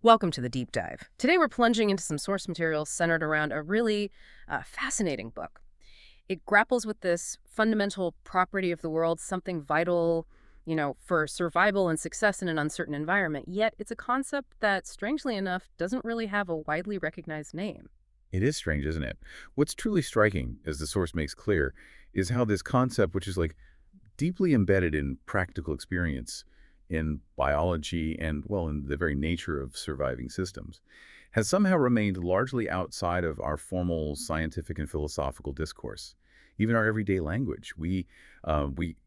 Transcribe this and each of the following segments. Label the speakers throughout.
Speaker 1: Welcome to the deep dive. Today we're plunging into some source material centered around a really fascinating book. It grapples with this fundamental property of the world, something vital, for survival and success in an uncertain environment. Yet it's a concept that, strangely enough, doesn't really have a widely recognized name.
Speaker 2: It is strange, isn't it? What's truly striking, as the source makes clear, is how this concept, which is like deeply embedded in practical experience, in biology, and, well, in the very nature of surviving systems, has somehow remained largely outside of our formal scientific and philosophical discourse. Even our everyday language, we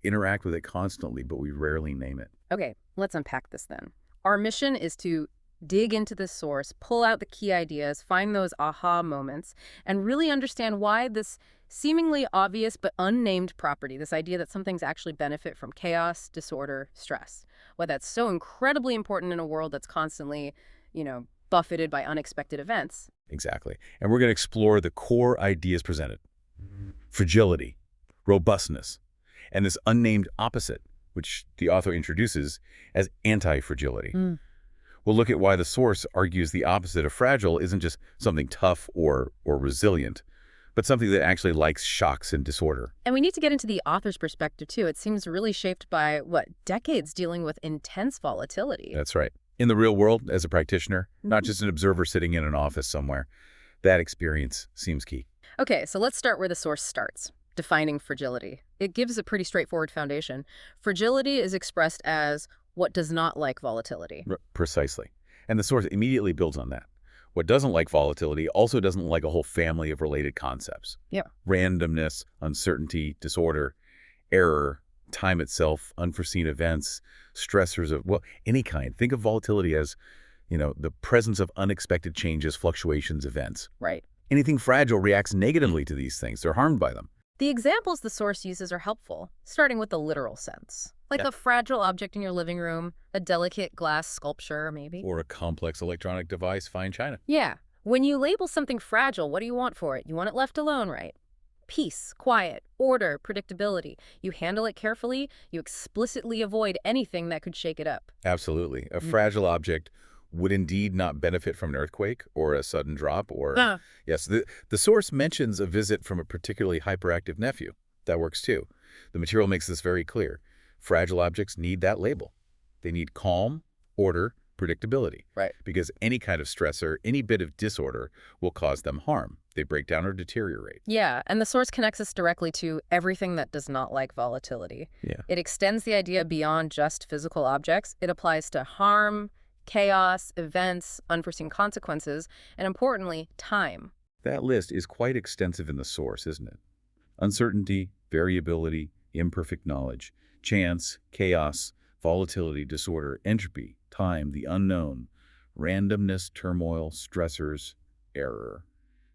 Speaker 2: interact with it constantly, but we rarely name it.
Speaker 1: Okay, let's unpack this then. Our mission is to dig into this source, pull out the key ideas, find those aha moments, and really understand why this seemingly obvious but unnamed property, this idea that some things actually benefit from chaos, disorder, stress, why that's so incredibly important in a world that's constantly, buffeted by unexpected events.
Speaker 2: Exactly. And we're going to explore the core ideas presented. Fragility, robustness, and this unnamed opposite, which the author introduces as anti-fragility. We'll look at why the source argues the opposite of fragile isn't just something tough or resilient, but something that actually likes shocks and disorder.
Speaker 1: And we need to get into the author's perspective, too. It seems really shaped by, decades dealing with intense volatility.
Speaker 2: That's right. In the real world, as a practitioner, not just an observer sitting in an office somewhere, that experience seems key.
Speaker 1: Okay, so let's start where the source starts, defining fragility. It gives a pretty straightforward foundation. Fragility is expressed as what does not like volatility.
Speaker 2: Precisely. And the source immediately builds on that. What doesn't like volatility also doesn't like a whole family of related concepts.
Speaker 1: Yeah.
Speaker 2: Randomness, uncertainty, disorder, error, time itself, unforeseen events, stressors of, well, any kind. Think of volatility as, the presence of unexpected changes, fluctuations, events.
Speaker 1: Right.
Speaker 2: Anything fragile reacts negatively to these things. They're harmed by them.
Speaker 1: The examples the source uses are helpful, starting with the literal sense. Like
Speaker 2: Yeah.
Speaker 1: a fragile object in your living room, a delicate glass sculpture, maybe.
Speaker 2: Or a complex electronic device, fine china.
Speaker 1: Yeah. When you label something fragile, what do you want for it? You want it left alone, right? Peace, quiet, order, predictability. You handle it carefully, you explicitly avoid anything that could shake it up.
Speaker 2: Absolutely. A fragile object would indeed not benefit from an earthquake or a sudden drop or... Yes, the source mentions a visit from a particularly hyperactive nephew. That works too. The material makes this very clear. Fragile objects need that label. They need calm, order, predictability.
Speaker 1: Right.
Speaker 2: Because any kind of stressor, any bit of disorder will cause them harm. They break down or deteriorate.
Speaker 1: Yeah, and the source connects us directly to everything that does not like volatility.
Speaker 2: Yeah.
Speaker 1: It extends the idea beyond just physical objects. It applies to harm, chaos, events, unforeseen consequences, and importantly, time.
Speaker 2: That list is quite extensive in the source, isn't it? Uncertainty, variability, imperfect knowledge, chance, chaos, volatility, disorder, entropy, time, the unknown, randomness, turmoil, stressors, error,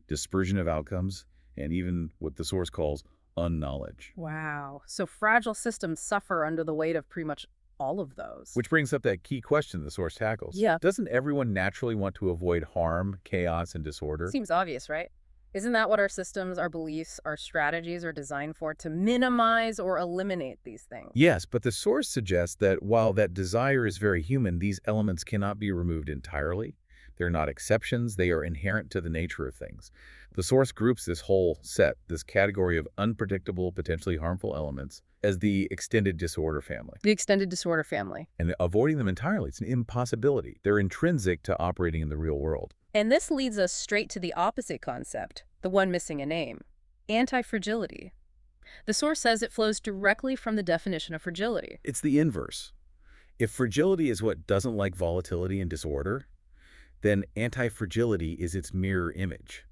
Speaker 2: dispersion of outcomes, and even what the source calls unknowledge.
Speaker 1: Wow. So fragile systems suffer under the weight of pretty much all of those.
Speaker 2: Which brings up that key question the source tackles.
Speaker 1: Yeah.
Speaker 2: Doesn't everyone naturally want to avoid harm, chaos, and disorder?
Speaker 1: Seems obvious, right? Isn't that what our systems, our beliefs, our strategies are designed for, to minimize or eliminate these things?
Speaker 2: Yes, but the source suggests that while that desire is very human, these elements cannot be removed entirely. They're not exceptions. They are inherent to the nature of things. The source groups this whole set, this category of unpredictable, potentially harmful elements, as the extended disorder family.
Speaker 1: The extended disorder family.
Speaker 2: And avoiding them entirely, it's an impossibility. They're intrinsic to operating in the real world.
Speaker 1: And this leads us straight to the opposite concept, the one missing a name, anti-fragility. The source says it flows directly from the definition of fragility.
Speaker 2: It's the inverse. If fragility is what doesn't like volatility and disorder, then anti-fragility is its mirror image.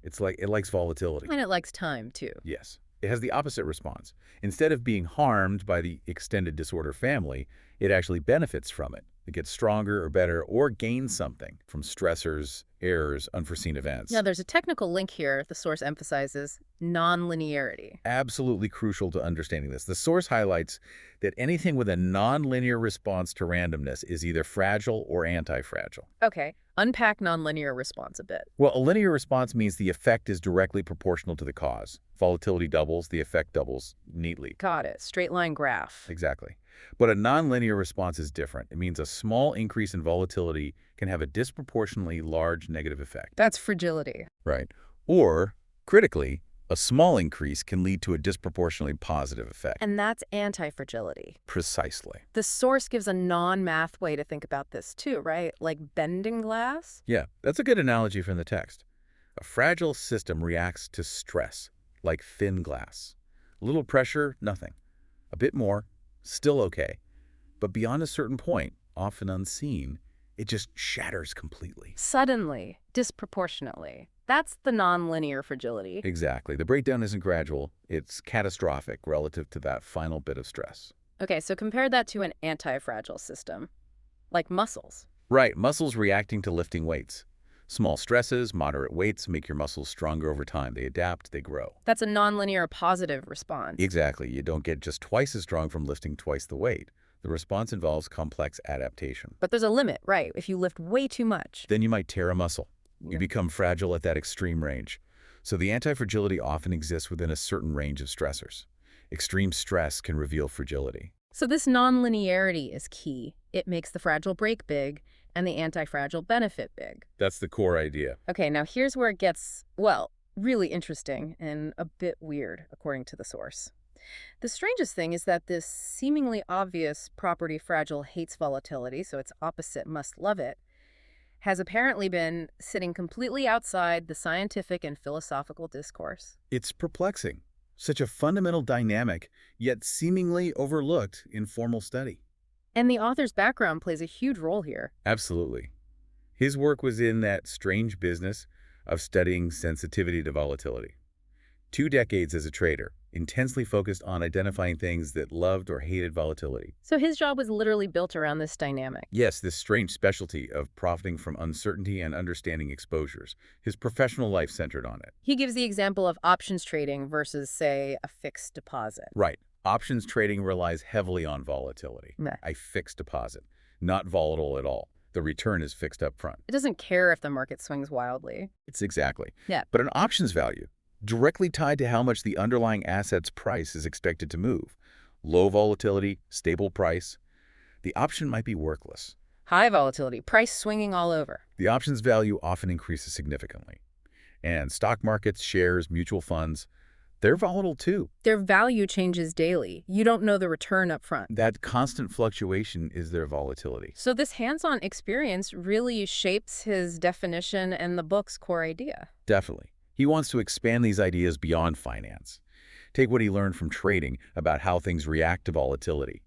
Speaker 2: It's like it likes volatility.
Speaker 1: And it likes time, too.
Speaker 2: Yes. It has the opposite response. Instead of being harmed by the extended disorder family, it actually benefits from it. It gets stronger or better or gains something from stressors, errors, unforeseen events.
Speaker 1: Now, there's a technical link here. The source emphasizes nonlinearity.
Speaker 2: Absolutely crucial to understanding this. The source highlights that anything with a nonlinear response to randomness is either fragile or anti-fragile.
Speaker 1: Okay, unpack nonlinear response a bit.
Speaker 2: Well, a linear response means the effect is directly proportional to the cause. Volatility doubles, the effect doubles neatly.
Speaker 1: Got it. Straight line graph.
Speaker 2: Exactly. But a nonlinear response is different. It means a small increase in volatility can have a disproportionately large negative effect.
Speaker 1: That's fragility.
Speaker 2: Right. Or, critically, a small increase can lead to a disproportionately positive effect.
Speaker 1: And that's anti-fragility.
Speaker 2: Precisely.
Speaker 1: The source gives a non-math way to think about this too, right? Like bending glass?
Speaker 2: Yeah, that's a good analogy from the text. A fragile system reacts to stress, like thin glass. A little pressure, nothing. A bit more, still okay. But beyond a certain point, often unseen, it just shatters completely.
Speaker 1: Suddenly, disproportionately. That's the non-linear fragility.
Speaker 2: Exactly. The breakdown isn't gradual. It's catastrophic relative to that final bit of stress.
Speaker 1: Okay, so compare that to an anti-fragile system, like muscles.
Speaker 2: Right. Muscles reacting to lifting weights. Small stresses, moderate weights make your muscles stronger over time. They adapt, they grow.
Speaker 1: That's a non-linear positive response.
Speaker 2: Exactly. You don't get just twice as strong from lifting twice the weight. The response involves complex adaptation.
Speaker 1: But there's a limit, right? If you lift way too much.
Speaker 2: Then you might tear a muscle.
Speaker 1: Yeah.
Speaker 2: You become fragile at that extreme range. So the anti-fragility often exists within a certain range of stressors. Extreme stress can reveal fragility.
Speaker 1: So this non-linearity is key. It makes the fragile break big and the anti-fragile benefit big.
Speaker 2: That's the core idea.
Speaker 1: Okay, now here's where it gets, well, really interesting and a bit weird, according to the source. The strangest thing is that this seemingly obvious property fragile hates volatility, so its opposite must love it, has apparently been sitting completely outside the scientific and philosophical discourse.
Speaker 2: It's perplexing. Such a fundamental dynamic, yet seemingly overlooked in formal study.
Speaker 1: And the author's background plays a huge role here.
Speaker 2: Absolutely. His work was in that strange business of studying sensitivity to volatility. 2 decades as a trader, intensely focused on identifying things that loved or hated volatility.
Speaker 1: So his job was literally built around this dynamic.
Speaker 2: Yes, this strange specialty of profiting from uncertainty and understanding exposures. His professional life centered on it.
Speaker 1: He gives the example of options trading versus, say, a fixed deposit.
Speaker 2: Right. Options trading relies heavily on volatility.
Speaker 1: Meh.
Speaker 2: A fixed deposit, not volatile at all. The return is fixed up front.
Speaker 1: It doesn't care if the market swings wildly.
Speaker 2: It's exactly.
Speaker 1: Yeah.
Speaker 2: But an options value, directly tied to how much the underlying asset's price is expected to move. Low volatility, stable price. The option might be worthless.
Speaker 1: High volatility, price swinging all over.
Speaker 2: The option's value often increases significantly. And stock markets, shares, mutual funds, they're volatile too.
Speaker 1: Their value changes daily. You don't know the return up front.
Speaker 2: That constant fluctuation is their volatility.
Speaker 1: So this hands-on experience really shapes his definition and the book's core idea.
Speaker 2: Definitely. He wants to expand these ideas beyond finance. Take what he learned from trading about how things react to volatility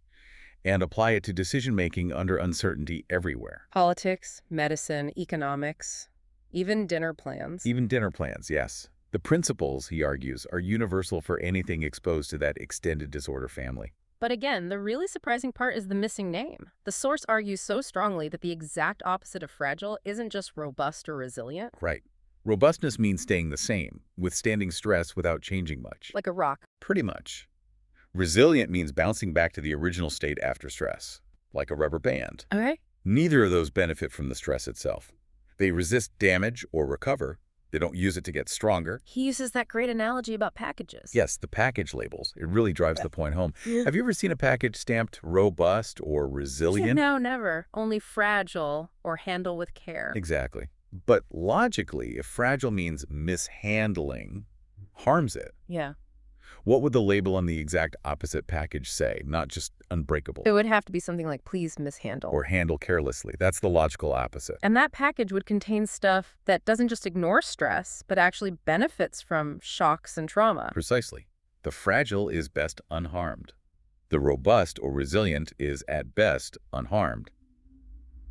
Speaker 2: and apply it to decision-making under uncertainty everywhere.
Speaker 1: Politics, medicine, economics, even dinner plans.
Speaker 2: Even dinner plans, yes. The principles, he argues, are universal for anything exposed to that extended disorder family.
Speaker 1: But again, the really surprising part is the missing name. The source argues so strongly that the exact opposite of fragile isn't just robust or resilient.
Speaker 2: Right. Robustness means staying the same, withstanding stress without changing much.
Speaker 1: Like a rock.
Speaker 2: Pretty much. Resilient means bouncing back to the original state after stress, like a rubber band.
Speaker 1: Okay.
Speaker 2: Neither of those benefit from the stress itself. They resist damage or recover. They don't use it to get stronger.
Speaker 1: He uses that great analogy about packages.
Speaker 2: Yes, the package labels. It really drives the point home. Have you ever seen a package stamped robust or resilient?
Speaker 1: No, never. Only fragile or handle with care.
Speaker 2: Exactly. But logically, if fragile means mishandling, harms it,
Speaker 1: Yeah.
Speaker 2: what would the label on the exact opposite package say? Not just unbreakable
Speaker 1: It would have to be something like, please mishandle.
Speaker 2: or handle carelessly. That's the logical opposite.
Speaker 1: And that package would contain stuff that doesn't just ignore stress, but actually benefits from shocks and trauma.
Speaker 2: Precisely. The fragile is best unharmed. The robust or resilient is at best unharmed.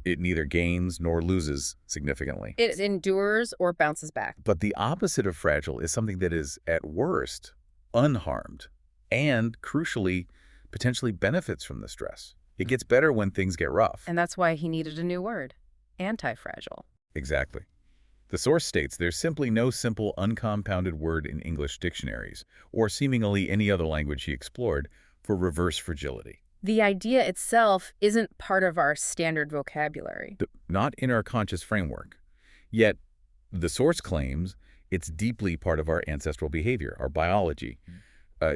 Speaker 2: It neither gains nor loses significantly.
Speaker 1: It endures or bounces back.
Speaker 2: But the opposite of fragile is something that is, at worst, unharmed and, crucially, potentially benefits from the stress. It gets better when things get rough.
Speaker 1: And that's why he needed a new word, anti-fragile.
Speaker 2: Exactly. The source states there's simply no simple, uncompounded word in English dictionaries, or seemingly any other language he explored, for reverse fragility.
Speaker 1: The idea itself isn't part of our standard vocabulary.
Speaker 2: Not in our conscious framework. Yet, the source claims it's deeply part of our ancestral behavior, our biology,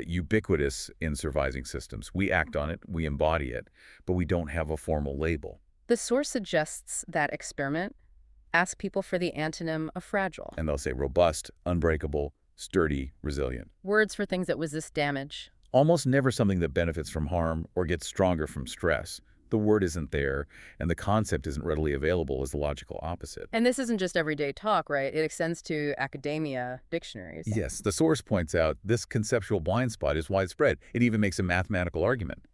Speaker 2: ubiquitous in surviving systems. We act on it, we embody it, but we don't have a formal label.
Speaker 1: The source suggests that experiment. Ask people for the antonym of fragile.
Speaker 2: And they'll say robust, unbreakable, sturdy, resilient.
Speaker 1: Words for things that resist damage.
Speaker 2: Almost never something that benefits from harm or gets stronger from stress. The word isn't there, and the concept isn't readily available as the logical opposite.
Speaker 1: And this isn't just everyday talk, right? It extends to academia, dictionaries.
Speaker 2: Yes, the source points out this conceptual blind spot is widespread. It even makes a mathematical argument.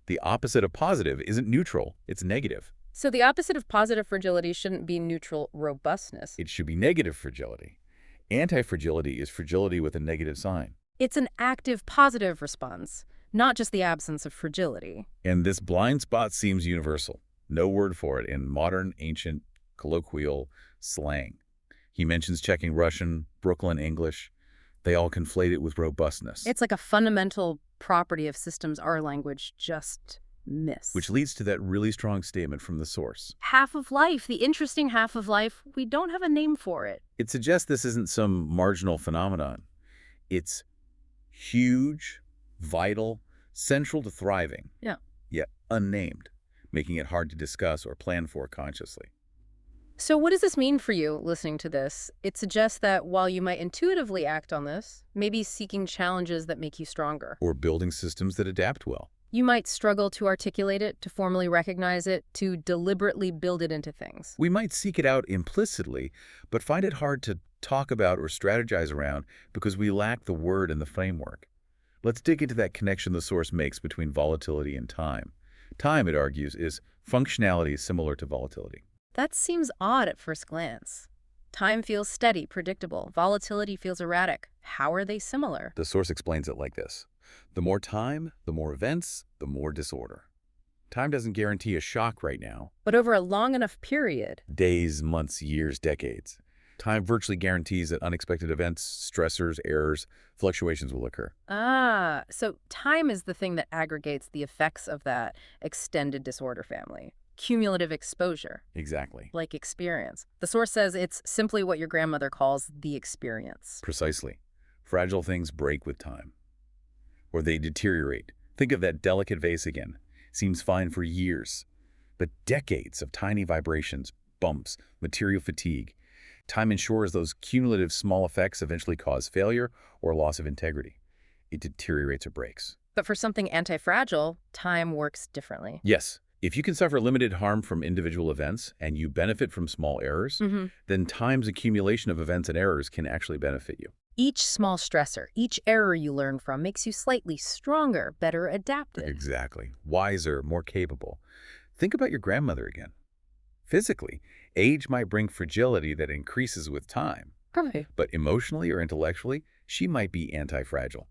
Speaker 2: The opposite of positive isn't neutral, it's negative.
Speaker 1: So the opposite of positive fragility shouldn't be neutral robustness.
Speaker 2: It should be negative fragility. Anti-fragility is fragility with a negative sign.
Speaker 1: It's an active positive response, not just the absence of fragility.
Speaker 2: And this blind spot seems universal. No word for it in modern, ancient, colloquial slang. He mentions checking Russian, Brooklyn English. They all conflate it with robustness.
Speaker 1: It's like a fundamental property of systems our language just missed.
Speaker 2: Which leads to that really strong statement from the source.
Speaker 1: Half of life, the interesting half of life, we don't have a name for it.
Speaker 2: It suggests this isn't some marginal phenomenon. It's huge, vital, central to thriving.
Speaker 1: Yeah.
Speaker 2: Yet unnamed, making it hard to discuss or plan for consciously.
Speaker 1: So what does this mean for you, listening to this? It suggests that while you might intuitively act on this, maybe seeking challenges that make you stronger.
Speaker 2: Or building systems that adapt well.
Speaker 1: You might struggle to articulate it, to formally recognize it, to deliberately build it into things.
Speaker 2: We might seek it out implicitly, but find it hard to talk about or strategize around because we lack the word and the framework. Let's dig into that connection the source makes between volatility and time. Time, it argues, is functionality similar to volatility.
Speaker 1: That seems odd at first glance. Time feels steady, predictable. Volatility feels erratic. How are they similar?
Speaker 2: The source explains it like this. The more time, the more events, the more disorder. Time doesn't guarantee a shock right now.
Speaker 1: But over a long enough period.
Speaker 2: Days, months, years, decades. Time virtually guarantees that unexpected events, stressors, errors, fluctuations will occur.
Speaker 1: Ah, so time is the thing that aggregates the effects of that extended disorder family. Cumulative exposure.
Speaker 2: Exactly.
Speaker 1: Like experience. The source says it's simply what your grandmother calls the experience.
Speaker 2: Precisely. Fragile things break with time. Or they deteriorate. Think of that delicate vase again. Seems fine for years. But decades of tiny vibrations, bumps, material fatigue. Time ensures those cumulative small effects eventually cause failure or loss of integrity. It deteriorates or breaks.
Speaker 1: But for something anti-fragile, time works differently.
Speaker 2: Yes. If you can suffer limited harm from individual events and you benefit from small errors, then time's accumulation of events and errors can actually benefit you.
Speaker 1: Each small stressor, each error you learn from makes you slightly stronger, better adapted.
Speaker 2: Exactly. Wiser, more capable. Think about your grandmother again. Physically, age might bring fragility that increases with time.
Speaker 1: Right.
Speaker 2: But emotionally or intellectually, she might be anti-fragile.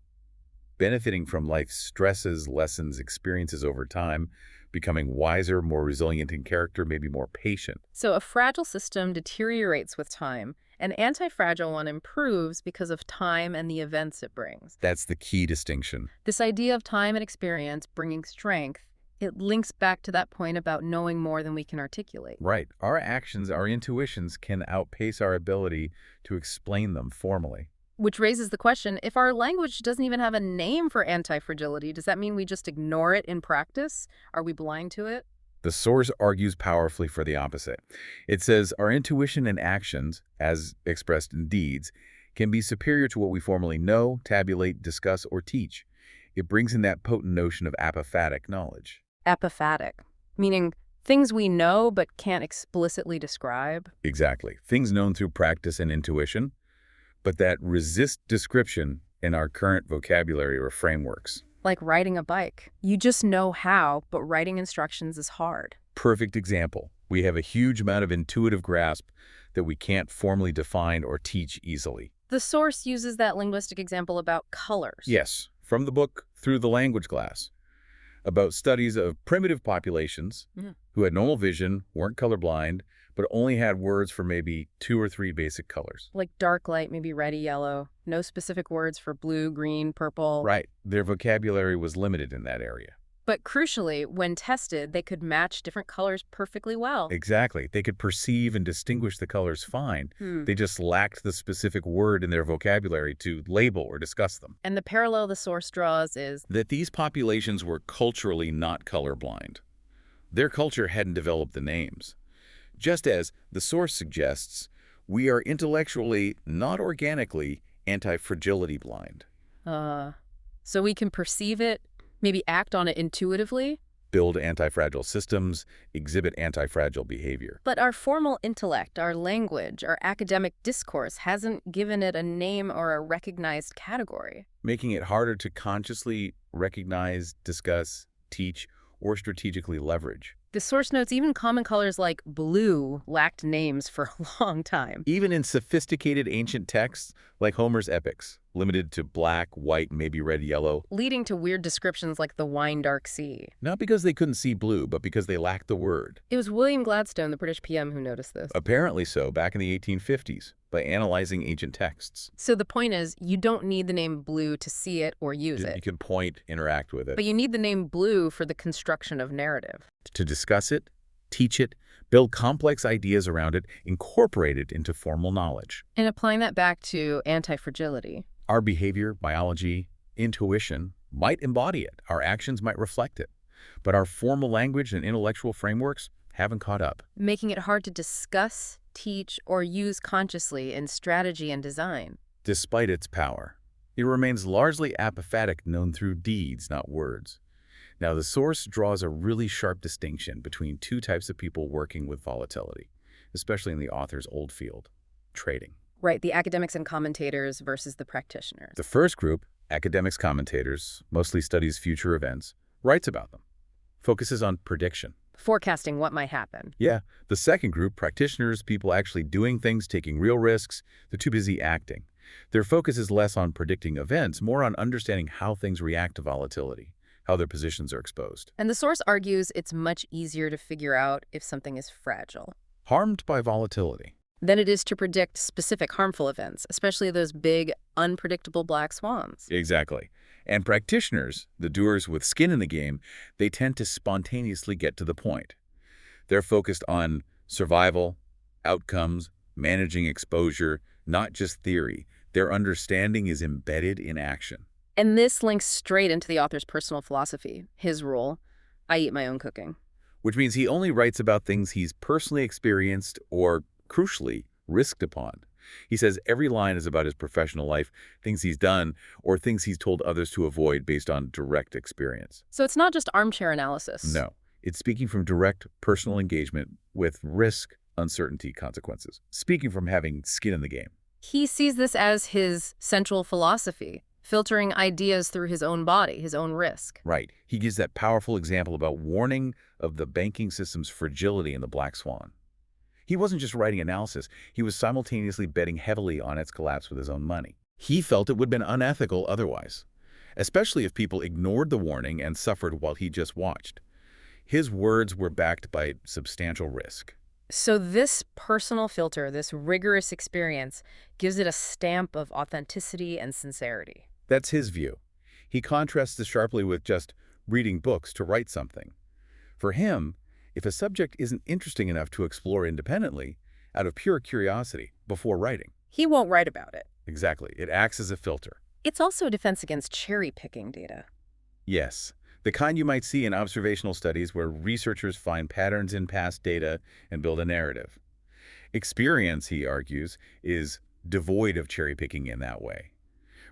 Speaker 2: Benefiting from life's stresses, lessons, experiences over time, becoming wiser, more resilient in character, maybe more patient.
Speaker 1: So a fragile system deteriorates with time. An anti-fragile one improves because of time and the events it brings.
Speaker 2: That's the key distinction.
Speaker 1: This idea of time and experience bringing strength, it links back to that point about knowing more than we can articulate.
Speaker 2: Right. Our actions, our intuitions can outpace our ability to explain them formally.
Speaker 1: Which raises the question, if our language doesn't even have a name for anti-fragility, does that mean we just ignore it in practice? Are we blind to it?
Speaker 2: The source argues powerfully for the opposite. It says our intuition and actions, as expressed in deeds, can be superior to what we formally know, tabulate, discuss, or teach. It brings in that potent notion of apophatic knowledge.
Speaker 1: Apophatic, meaning things we know but can't explicitly describe.
Speaker 2: Exactly. Things known through practice and intuition, but that resist description in our current vocabulary or frameworks.
Speaker 1: Like riding a bike. You just know how, but writing instructions is hard.
Speaker 2: Perfect example. We have a huge amount of intuitive grasp that we can't formally define or teach easily.
Speaker 1: The source uses that linguistic example about colors.
Speaker 2: Yes, from the book Through the Language Glass, about studies of primitive populations who had normal vision, weren't colorblind, but only had words for maybe 2 or 3 basic colors.
Speaker 1: Like dark light, maybe reddy yellow. No specific words for blue, green, purple.
Speaker 2: Right. Their vocabulary was limited in that area.
Speaker 1: But crucially, when tested, they could match different colors perfectly well.
Speaker 2: Exactly. They could perceive and distinguish the colors fine. They just lacked the specific word in their vocabulary to label or discuss them.
Speaker 1: And the parallel the source draws is
Speaker 2: That these populations were culturally not colorblind. Their culture hadn't developed the names. Just as the source suggests, we are intellectually, not organically, anti-fragility blind.
Speaker 1: Uh, so we can perceive it, maybe act on it intuitively,
Speaker 2: Build anti-fragile systems, exhibit anti-fragile behavior.
Speaker 1: but our formal intellect, our language, our academic discourse hasn't given it a name or a recognized category.
Speaker 2: Making it harder to consciously recognize, discuss, teach, or strategically leverage.
Speaker 1: The source notes even common colors like blue lacked names for a long time.
Speaker 2: Even in sophisticated ancient texts like Homer's epics, limited to black, white, maybe red, yellow.
Speaker 1: Leading to weird descriptions like the wine dark sea.
Speaker 2: Not because they couldn't see blue, but because they lacked the word.
Speaker 1: It was William Gladstone, the British PM, who noticed this.
Speaker 2: Apparently so back in the 1850s, by analyzing ancient texts.
Speaker 1: So the point is, you don't need the name blue to see it or use
Speaker 2: You
Speaker 1: it.
Speaker 2: can point, interact with it.
Speaker 1: But you need the name blue for the construction of narrative.
Speaker 2: To discuss it, teach it, build complex ideas around it, incorporate it into formal knowledge.
Speaker 1: And applying that back to anti-fragility.
Speaker 2: Our behavior, biology, intuition might embody it. Our actions might reflect it. But our formal language and intellectual frameworks haven't caught up.
Speaker 1: Making it hard to discuss, teach, or use consciously in strategy and design.
Speaker 2: Despite its power, it remains largely apophatic, known through deeds, not words. Now, the source draws a really sharp distinction between two types of people working with volatility, especially in the author's old field, trading.
Speaker 1: Right, the academics and commentators versus the practitioners.
Speaker 2: The first group, academics, commentators, mostly studies future events, writes about them, focuses on prediction.
Speaker 1: Forecasting what might happen.
Speaker 2: Yeah, the second group, practitioners, people actually doing things, taking real risks, they're too busy acting. Their focus is less on predicting events, more on understanding how things react to volatility, how their positions are exposed.
Speaker 1: And the source argues it's much easier to figure out if something is fragile
Speaker 2: Harmed by volatility.
Speaker 1: than it is to predict specific harmful events, especially those big, unpredictable black swans.
Speaker 2: Exactly. And practitioners, the doers with skin in the game, they tend to spontaneously get to the point. They're focused on survival, outcomes, managing exposure, not just theory. Their understanding is embedded in action.
Speaker 1: And this links straight into the author's personal philosophy, his rule, I eat my own cooking.
Speaker 2: Which means he only writes about things he's personally experienced or, crucially, risked upon. He says every line is about his professional life, things he's done, or things he's told others to avoid based on direct experience.
Speaker 1: So it's not just armchair analysis.
Speaker 2: No, it's speaking from direct personal engagement with risk, uncertainty, consequences. Speaking from having skin in the game.
Speaker 1: He sees this as his central philosophy, filtering ideas through his own body, his own risk.
Speaker 2: Right. He gives that powerful example about warning of the banking system's fragility in the black swan. He wasn't just writing analysis, he was simultaneously betting heavily on its collapse with his own money. He felt it would have been unethical otherwise, especially if people ignored the warning and suffered while he just watched. His words were backed by substantial risk.
Speaker 1: So this personal filter, this rigorous experience, gives it a stamp of authenticity and sincerity.
Speaker 2: That's his view. He contrasts this sharply with just reading books to write something. For him, if a subject isn't interesting enough to explore independently, out of pure curiosity, before writing.
Speaker 1: He won't write about it.
Speaker 2: Exactly. It acts as a filter.
Speaker 1: It's also a defense against cherry-picking data.
Speaker 2: Yes. The kind you might see in observational studies where researchers find patterns in past data and build a narrative. Experience, he argues, is devoid of cherry-picking in that way.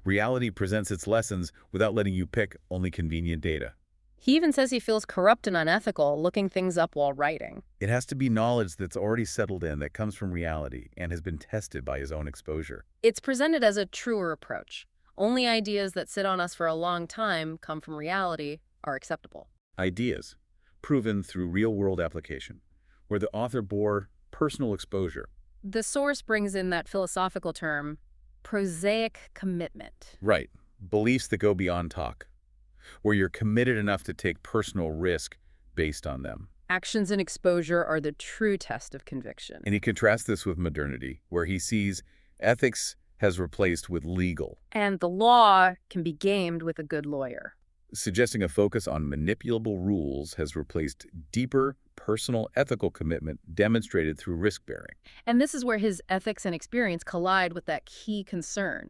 Speaker 2: Reality presents its lessons without letting you pick only convenient data.
Speaker 1: He even says he feels corrupt and unethical looking things up while writing.
Speaker 2: It has to be knowledge that's already settled in, that comes from reality and has been tested by his own exposure.
Speaker 1: It's presented as a truer approach. Only ideas that sit on us for a long time, come from reality, are acceptable.
Speaker 2: Ideas, proven through real-world application, where the author bore personal exposure.
Speaker 1: The source brings in that philosophical term, prosaic commitment.
Speaker 2: Right. Beliefs that go beyond talk, where you're committed enough to take personal risk based on them.
Speaker 1: Actions and exposure are the true test of conviction.
Speaker 2: And he contrasts this with modernity, where he sees ethics has replaced with legal,
Speaker 1: And the law can be gamed with a good lawyer.
Speaker 2: suggesting a focus on manipulable rules has replaced deeper personal ethical commitment demonstrated through risk-bearing.
Speaker 1: And this is where his ethics and experience collide with that key concern,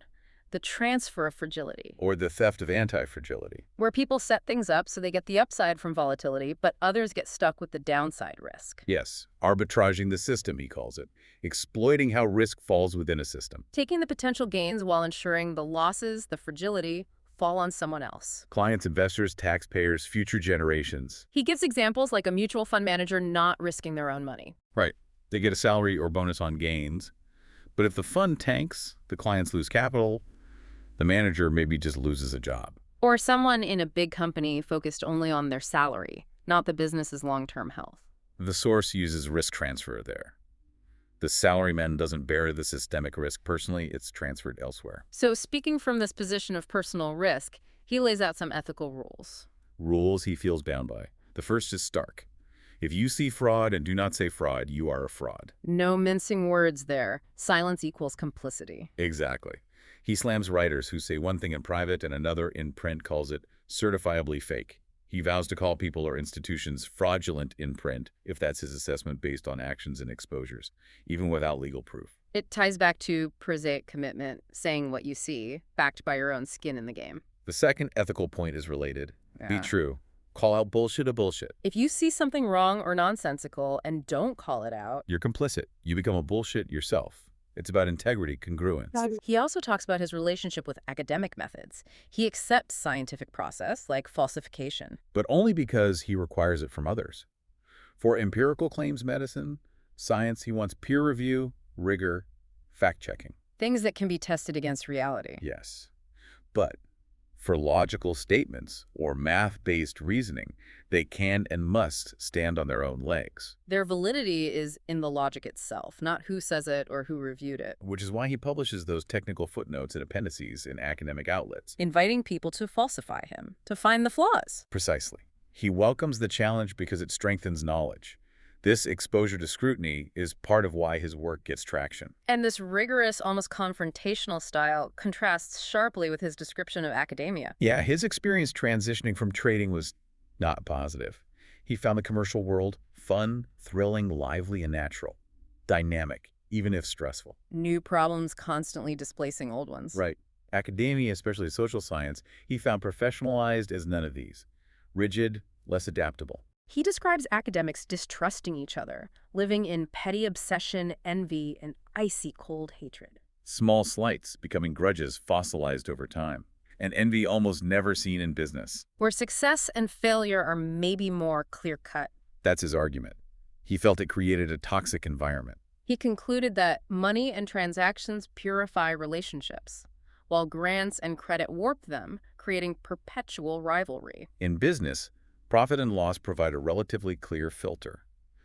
Speaker 1: the transfer of fragility,
Speaker 2: Or the theft of anti-fragility.
Speaker 1: where people set things up so they get the upside from volatility, but others get stuck with the downside risk.
Speaker 2: Yes, arbitraging the system, he calls it, exploiting how risk falls within a system.
Speaker 1: Taking the potential gains while ensuring the losses, the fragility, fall on someone else.
Speaker 2: Clients, investors, taxpayers, future generations.
Speaker 1: He gives examples like a mutual fund manager not risking their own money.
Speaker 2: Right. They get a salary or bonus on gains. But if the fund tanks, the clients lose capital, the manager maybe just loses a job.
Speaker 1: Or someone in a big company focused only on their salary, not the business's long-term health.
Speaker 2: The source uses risk transfer there. The salaryman doesn't bear the systemic risk personally, it's transferred elsewhere.
Speaker 1: So speaking from this position of personal risk, he lays out some ethical rules.
Speaker 2: Rules he feels bound by. The first is stark. If you see fraud and do not say fraud, you are a fraud.
Speaker 1: No mincing words there. Silence equals complicity.
Speaker 2: Exactly. He slams writers who say one thing in private and another in print, calls it certifiably fake. He vows to call people or institutions fraudulent in print if that's his assessment based on actions and exposures, even without legal proof.
Speaker 1: It ties back to prosaic commitment, saying what you see, backed by your own skin in the game.
Speaker 2: The second ethical point is related. Be true. Call out bullshit a bullshit.
Speaker 1: If you see something wrong or nonsensical and don't call it out,
Speaker 2: You're complicit. You become a bullshit yourself. It's about integrity, congruence.
Speaker 1: he also talks about his relationship with academic methods. He accepts scientific process, like falsification.
Speaker 2: But only because he requires it from others. For empirical claims medicine, science, he wants peer review, rigor, fact-checking.
Speaker 1: Things that can be tested against reality.
Speaker 2: Yes. But for logical statements or math-based reasoning, they can and must stand on their own legs.
Speaker 1: Their validity is in the logic itself, not who says it or who reviewed it.
Speaker 2: Which is why he publishes those technical footnotes and appendices in academic outlets.
Speaker 1: Inviting people to falsify him, to find the flaws.
Speaker 2: Precisely. He welcomes the challenge because it strengthens knowledge. This exposure to scrutiny is part of why his work gets traction.
Speaker 1: And this rigorous, almost confrontational style contrasts sharply with his description of academia.
Speaker 2: Yeah, his experience transitioning from trading was not positive. He found the commercial world fun, thrilling, lively, and natural. Dynamic, even if stressful.
Speaker 1: New problems constantly displacing old ones.
Speaker 2: Right. Academia, especially social science, he found professionalized as none of these. Rigid, less adaptable.
Speaker 1: He describes academics distrusting each other, living in petty obsession, envy, and icy cold hatred.
Speaker 2: Small slights becoming grudges fossilized over time. And envy almost never seen in business.
Speaker 1: Where success and failure are maybe more clear-cut.
Speaker 2: That's his argument. He felt it created a toxic environment.
Speaker 1: He concluded that money and transactions purify relationships, while grants and credit warp them, creating perpetual rivalry.
Speaker 2: In business, profit and loss provide a relatively clear filter.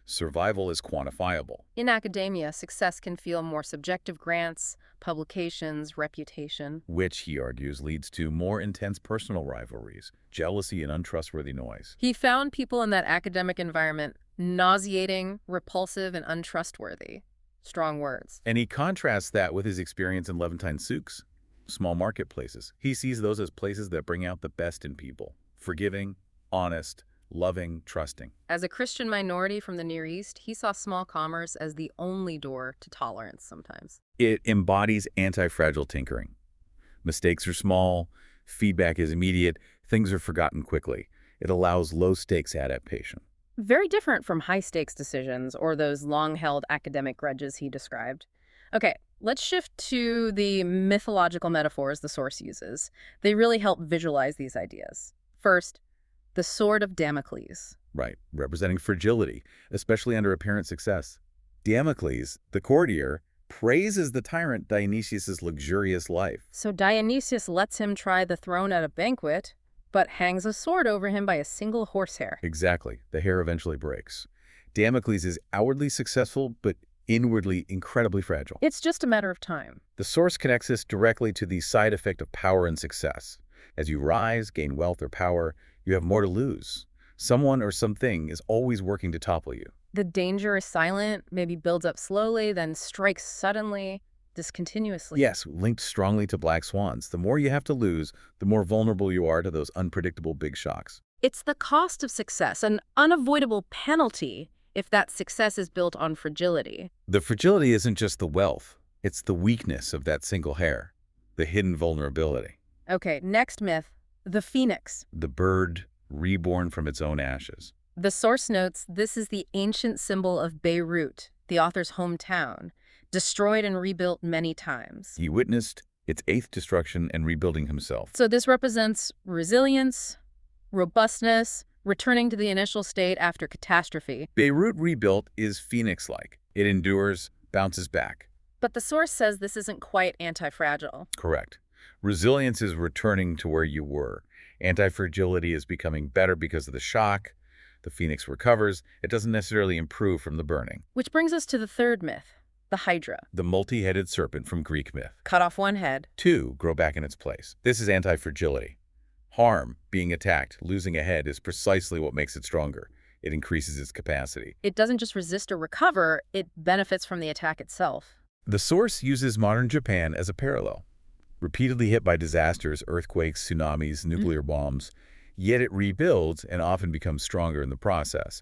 Speaker 2: Survival is quantifiable.
Speaker 1: In academia, success can feel more subjective: grants, publications, reputation.
Speaker 2: Which, he argues, leads to more intense personal rivalries, jealousy, and untrustworthy noise.
Speaker 1: He found people in that academic environment nauseating, repulsive, and untrustworthy. Strong words.
Speaker 2: And he contrasts that with his experience in Levantine souks, small marketplaces. He sees those as places that bring out the best in people. Forgiving, honest, loving, trusting.
Speaker 1: As a Christian minority from the Near East, he saw small commerce as the only door to tolerance sometimes.
Speaker 2: It embodies anti-fragile tinkering. Mistakes are small, feedback is immediate, things are forgotten quickly. It allows low-stakes adaptation.
Speaker 1: Very different from high-stakes decisions or those long-held academic grudges he described. Okay, let's shift to the mythological metaphors the source uses. They really help visualize these ideas. First, the sword of Damocles.
Speaker 2: Right, representing fragility, especially under apparent success. Damocles, the courtier, praises the tyrant Dionysius' luxurious life.
Speaker 1: So Dionysius lets him try the throne at a banquet, but hangs a sword over him by a single horsehair.
Speaker 2: Exactly. The hair eventually breaks. Damocles is outwardly successful, but inwardly incredibly fragile.
Speaker 1: It's just a matter of time.
Speaker 2: The source connects this directly to the side effect of power and success. As you rise, gain wealth or power, you have more to lose. Someone or something is always working to topple you.
Speaker 1: The danger is silent, maybe builds up slowly, then strikes suddenly, discontinuously.
Speaker 2: Yes, linked strongly to black swans. The more you have to lose, the more vulnerable you are to those unpredictable big shocks.
Speaker 1: It's the cost of success, an unavoidable penalty if that success is built on fragility.
Speaker 2: The fragility isn't just the wealth, it's the weakness of that single hair. the hidden vulnerability.
Speaker 1: Okay, next myth, the phoenix.
Speaker 2: The bird reborn from its own ashes.
Speaker 1: The source notes this is the ancient symbol of Beirut, the author's hometown, destroyed and rebuilt many times.
Speaker 2: He witnessed its eighth destruction and rebuilding himself.
Speaker 1: So this represents resilience, robustness, returning to the initial state after catastrophe.
Speaker 2: Beirut rebuilt is phoenix-like. It endures, bounces back.
Speaker 1: But the source says this isn't quite anti-fragile.
Speaker 2: Correct. Resilience is returning to where you were. Anti-fragility is becoming better because of the shock. The phoenix recovers. It doesn't necessarily improve from the burning.
Speaker 1: Which brings us to the third myth, the hydra.
Speaker 2: The multi-headed serpent from Greek myth.
Speaker 1: Cut off one head.
Speaker 2: Two grow back in its place. This is anti-fragility. Harm, being attacked, losing a head is precisely what makes it stronger. It increases its capacity.
Speaker 1: It doesn't just resist or recover, it benefits from the attack itself.
Speaker 2: The source uses modern Japan as a parallel. Repeatedly hit by disasters, earthquakes, tsunamis, nuclear bombs, yet it rebuilds and often becomes stronger in the process.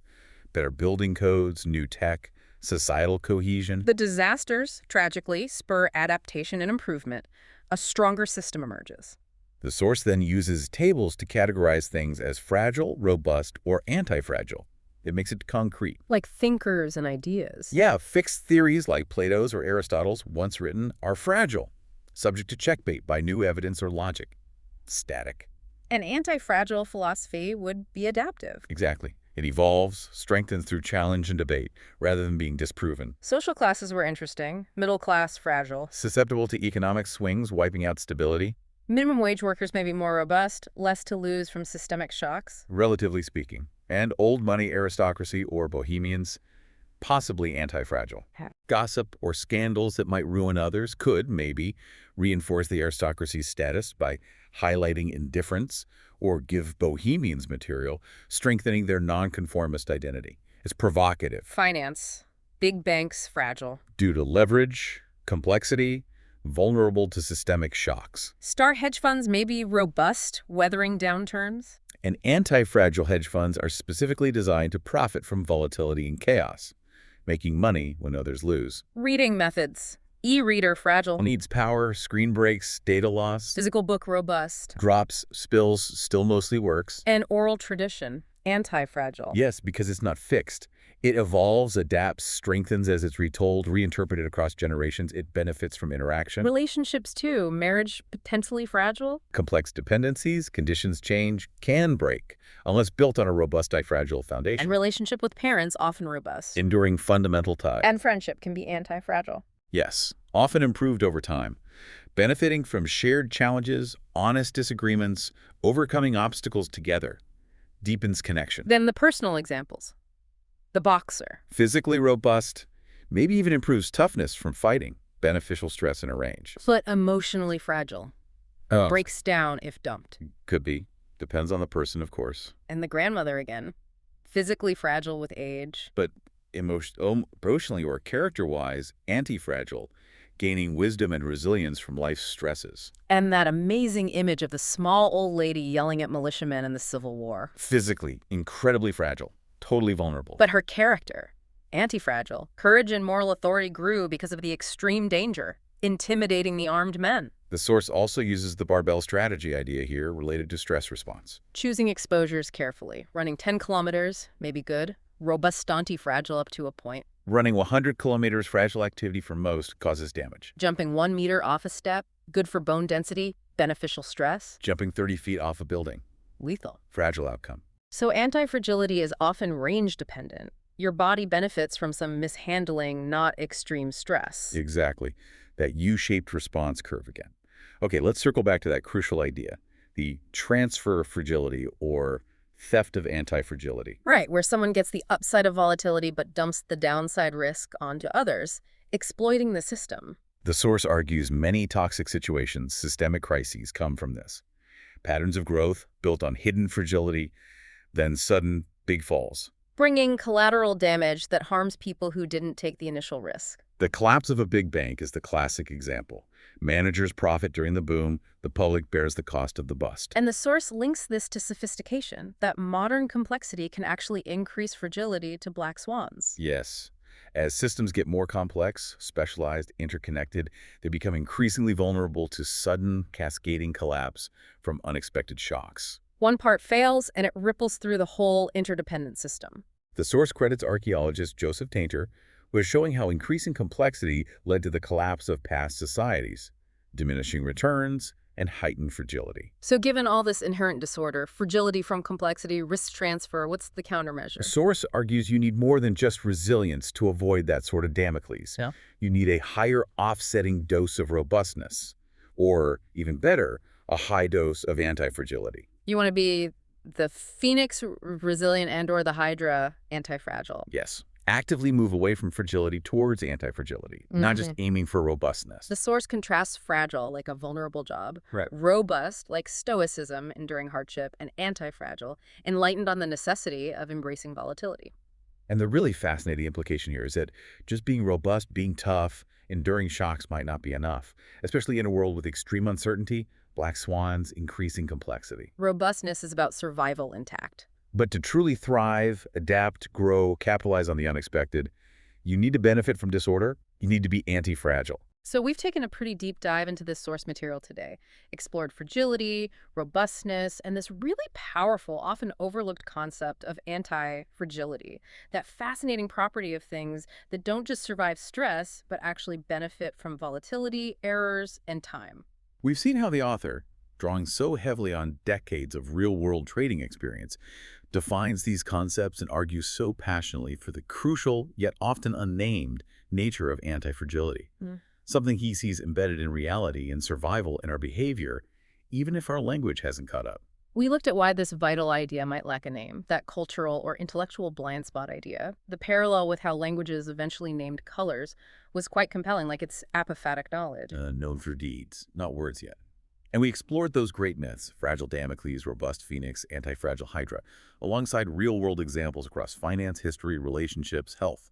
Speaker 2: Better building codes, new tech, societal cohesion.
Speaker 1: The disasters, tragically, spur adaptation and improvement. A stronger system emerges.
Speaker 2: The source then uses tables to categorize things as fragile, robust, or anti-fragile. It makes it concrete.
Speaker 1: Like thinkers and ideas.
Speaker 2: Yeah, fixed theories like Plato's or Aristotle's, once written, are fragile, subject to checkmate by new evidence or logic. Static.
Speaker 1: An anti-fragile philosophy would be adaptive.
Speaker 2: Exactly. It evolves, strengthens through challenge and debate, rather than being disproven.
Speaker 1: Social classes were interesting. Middle class, fragile.
Speaker 2: Susceptible to economic swings, wiping out stability.
Speaker 1: Minimum wage workers may be more robust, less to lose from systemic shocks.
Speaker 2: Relatively speaking. And old money aristocracy or bohemians, possibly anti-fragile. Gossip or scandals that might ruin others could, maybe, reinforce the aristocracy's status by highlighting indifference or give bohemians material, strengthening their nonconformist identity. It's provocative.
Speaker 1: Finance. Big banks, fragile.
Speaker 2: Due to leverage, complexity, vulnerable to systemic shocks.
Speaker 1: Star hedge funds may be robust, weathering downturns.
Speaker 2: And anti-fragile hedge funds are specifically designed to profit from volatility and chaos, making money when others lose.
Speaker 1: Reading methods. E-reader, fragile.
Speaker 2: Needs power, screen breaks, data loss.
Speaker 1: Physical book, robust.
Speaker 2: Drops, spills, still mostly works.
Speaker 1: And oral tradition, anti-fragile.
Speaker 2: Yes, because it's not fixed. It evolves, adapts, strengthens as it's retold, reinterpreted across generations. It benefits from interaction.
Speaker 1: Relationships, too. Marriage, potentially fragile.
Speaker 2: Complex dependencies, conditions change, can break, unless built on a robust anti-fragile foundation.
Speaker 1: And relationship with parents, often robust.
Speaker 2: Enduring fundamental ties.
Speaker 1: And friendship can be anti-fragile.
Speaker 2: Yes, often improved over time. Benefiting from shared challenges, honest disagreements, overcoming obstacles together. Deepens connection.
Speaker 1: Then the personal examples. The boxer.
Speaker 2: Physically robust, maybe even improves toughness from fighting. Beneficial stress in a range.
Speaker 1: But emotionally fragile.
Speaker 2: Oh,
Speaker 1: Breaks down if dumped.
Speaker 2: could be. Depends on the person, of course.
Speaker 1: And the grandmother again. Physically fragile with age.
Speaker 2: But emotionally or character-wise, anti-fragile, gaining wisdom and resilience from life's stresses.
Speaker 1: And that amazing image of the small old lady yelling at militiamen in the Civil War.
Speaker 2: Physically, incredibly fragile, totally vulnerable.
Speaker 1: But her character, anti-fragile. Courage and moral authority grew because of the extreme danger, intimidating the armed men.
Speaker 2: The source also uses the barbell strategy idea here related to stress response.
Speaker 1: Choosing exposures carefully. Running 10 kilometers may be good. Robust anti-fragile up to a point.
Speaker 2: Running 100 kilometers fragile activity for most causes damage.
Speaker 1: Jumping 1 meter off a step, good for bone density, beneficial stress.
Speaker 2: Jumping 30 feet off a building,
Speaker 1: Lethal.
Speaker 2: fragile outcome.
Speaker 1: So anti-fragility is often range-dependent. Your body benefits from some mishandling, not extreme stress.
Speaker 2: Exactly. That U-shaped response curve again. Okay, let's circle back to that crucial idea, the transfer of fragility or theft of anti-fragility.
Speaker 1: Right, where someone gets the upside of volatility but dumps the downside risk onto others, exploiting the system.
Speaker 2: The source argues many toxic situations, systemic crises, come from this. Patterns of growth built on hidden fragility, then sudden big falls.
Speaker 1: Bringing collateral damage that harms people who didn't take the initial risk.
Speaker 2: The collapse of a big bank is the classic example. Managers profit during the boom, the public bears the cost of the bust.
Speaker 1: And the source links this to sophistication, that modern complexity can actually increase fragility to black swans.
Speaker 2: Yes. As systems get more complex, specialized, interconnected, they become increasingly vulnerable to sudden, cascading collapse from unexpected shocks.
Speaker 1: One part fails, and it ripples through the whole interdependent system.
Speaker 2: The source credits archaeologist Joseph Tainter with showing how increasing complexity led to the collapse of past societies, diminishing returns, and heightened fragility.
Speaker 1: So given all this inherent disorder, fragility from complexity, risk transfer, what's the
Speaker 2: The
Speaker 1: countermeasure?
Speaker 2: source argues you need more than just resilience to avoid that sort of Damocles.
Speaker 1: Yeah.
Speaker 2: You need a higher offsetting dose of robustness, or even better, a high dose of anti-fragility.
Speaker 1: You want to be the phoenix resilient and/or the hydra anti-fragile.
Speaker 2: Yes. Actively move away from fragility towards anti-fragility, not just aiming for robustness.
Speaker 1: The source contrasts fragile, like a vulnerable job,
Speaker 2: Right.
Speaker 1: robust, like stoicism, enduring hardship, and anti-fragile, enlightened on the necessity of embracing volatility.
Speaker 2: And the really fascinating implication here is that just being robust, being tough, enduring shocks might not be enough, especially in a world with extreme uncertainty, black swans, increasing complexity.
Speaker 1: Robustness is about survival intact.
Speaker 2: But to truly thrive, adapt, grow, capitalize on the unexpected, you need to benefit from disorder. You need to be anti-fragile.
Speaker 1: So we've taken a pretty deep dive into this source material today, explored fragility, robustness, and this really powerful, often overlooked concept of anti-fragility, that fascinating property of things that don't just survive stress, but actually benefit from volatility, errors, and time.
Speaker 2: We've seen how the author, drawing so heavily on decades of real-world trading experience, defines these concepts and argues so passionately for the crucial, yet often unnamed, nature of anti-fragility. Something he sees embedded in reality and survival in our behavior, even if our language hasn't caught up.
Speaker 1: We looked at why this vital idea might lack a name, that cultural or intellectual blind spot idea. The parallel with how languages eventually named colors was quite compelling, like it's apophatic knowledge.
Speaker 2: Known for deeds, not words yet. And we explored those great myths, fragile Damocles, robust Phoenix, anti-fragile Hydra, alongside real-world examples across finance, history, relationships, health.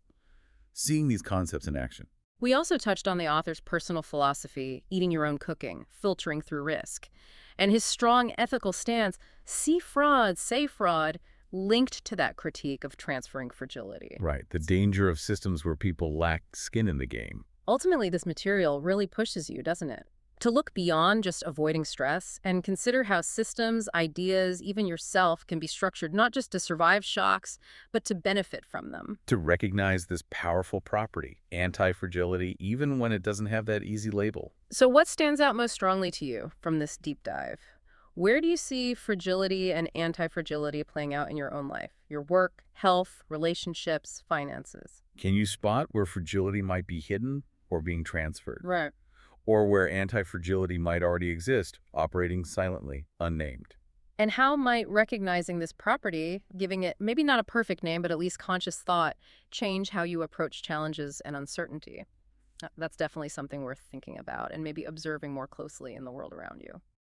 Speaker 2: Seeing these concepts in action.
Speaker 1: We also touched on the author's personal philosophy, eating your own cooking, filtering through risk, and his strong ethical stance, see fraud, say fraud, linked to that critique of transferring fragility.
Speaker 2: Right, the danger of systems where people lack skin in the game.
Speaker 1: Ultimately, this material really pushes you, doesn't it? To look beyond just avoiding stress and consider how systems, ideas, even yourself can be structured not just to survive shocks, but to benefit from them.
Speaker 2: To recognize this powerful property, anti-fragility, even when it doesn't have that easy label.
Speaker 1: So what stands out most strongly to you from this deep dive? Where do you see fragility and anti-fragility playing out in your own life? Your work, health, relationships, finances?
Speaker 2: Can you spot where fragility might be hidden or being transferred?
Speaker 1: Right.
Speaker 2: Or where anti-fragility might already exist, operating silently, unnamed?
Speaker 1: And how might recognizing this property, giving it maybe not a perfect name, but at least conscious thought, change how you approach challenges and uncertainty? That's definitely something worth thinking about and maybe observing more closely in the world around you.